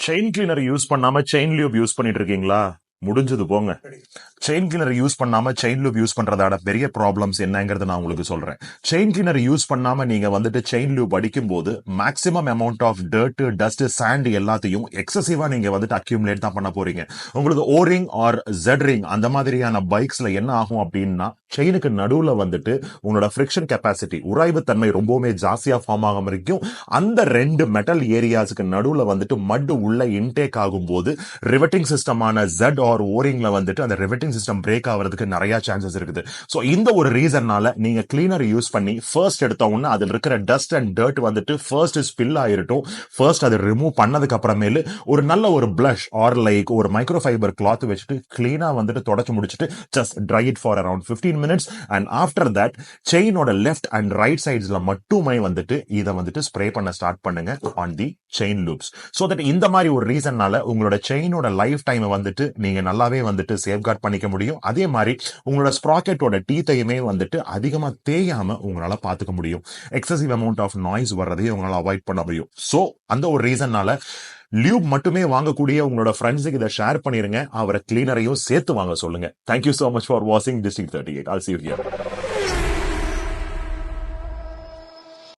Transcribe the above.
Chain cleaner use பண்ணாம chain லியூப் use பண்ணிட்டு இருக்கீங்களா? முடிஞ்சது போங்க. செயின் கிளீனர் யூஸ் பண்ணாம செயின் லூப் யூஸ் பண்றதோட பெரிய ப்ராப்ளம்ஸ் என்னங்கறத நான் உங்களுக்கு சொல்றேன். செயின் கிளீனர் யூஸ் பண்ணாம நீங்க வந்துட்டு செயின் லூப் அடிக்கும் போது maximum amount of dirt, dust, sand எல்லாத்தையும் எக்ஸசிவா நீங்க வந்துட்டு அக்யூமுலேட் தான் பண்ண போறீங்க. உங்களுக்கு ஓரிங் ஆர் ஜெட் ரிங் அந்த மாதிரியான பைக்ஸ்ல என்ன ஆகும் அப்படின்னா, செயினுக்கு நடுவுல வந்துட்டு உங்களோட ஃபிரிக்ஷன் கெப்பாசிட்டி, உராய்வு தன்மை ரொம்பவுமே ஜாஸ்தியா ஃபார்ம் ஆகாம இருக்கும். அந்த ரெண்டு மெட்டல் ஏரியாஸ்க்கு நடுவுல வந்துட்டு மட் உள்ள இன்டேக் ஆகும் போது ரிவெட்டிங் சிஸ்டமான ஜெட் ஆர் ஓரிங்ல வந்துட்டு அந்த ரிவெட்டிங் சிஸ்டம் பிரேக் ஆகிறதுக்கு நிறைய சான்சஸ் இருக்குது. சோ இந்த ஒரு ரீசன்னால நீங்க கிளீனர் யூஸ் பண்ணி ஃபர்ஸ்ட் எடுத்த உடனே அதில் இருக்கிற டஸ்ட் அண்ட் டர்ட் வந்துட்டு ஃபர்ஸ்ட் ஸ்பில் ஆயிருட்டும். ஃபர்ஸ்ட் அதை ரிமூவ் பண்ணதுக்கு அப்புறமேலு ஒரு நல்ல ஒரு பிளஷ் ஆர் லைக் ஒரு மைக்ரோ ஃபைபர் கிளாத் வச்சுட்டு கிளீனா வந்துட்டு தொடச்சு முடிச்சுட்டு just dry it for around 15 minutes and after that செயினோட லெஃப்ட் அண்ட் ரைட் சைட்ஸ்ல மட்டுமே வந்துட்டு இதை வந்துட்டு ஸ்ப்ரே பண்ண ஸ்டார்ட் பண்ணுங்க on the chain loops. So that இந்த மாதிரி ஒரு ரீசன்னால உங்களோட செயினோட லைஃப் டைம் வந்துட்டு நீங்க நல்லாவே வந்துட்டு சேஃப்கார்ட் பண்ணிக்க முடியும். அதே மாதிரி உங்களோட ஸ்ப்ராக்கெட்டோட டீத்தையுமே வந்துட்டு அதிகமா தேயாம உங்களால பாத்துக்க முடியும். எக்ஸசிவ் அமௌண்ட் ஆஃப் நாய்ஸ் வர்றதையும் உங்களால அவாய்ட் பண்ண முடியும். சோ அந்த ஒரு ரீசன்னால லியூப் மட்டுமே வாங்கக்கூடிய உங்களோட ஃப்ரெண்ட்ஸுக்கு இதை ஷேர் பண்ணிருங்க. அவரை கிளீனரையும் சேர்த்து வாங்க சொல்லுங்க. தேங்க்யூ சோ மச் ஃபார் வாட்சிங் District 38. I'll see you here.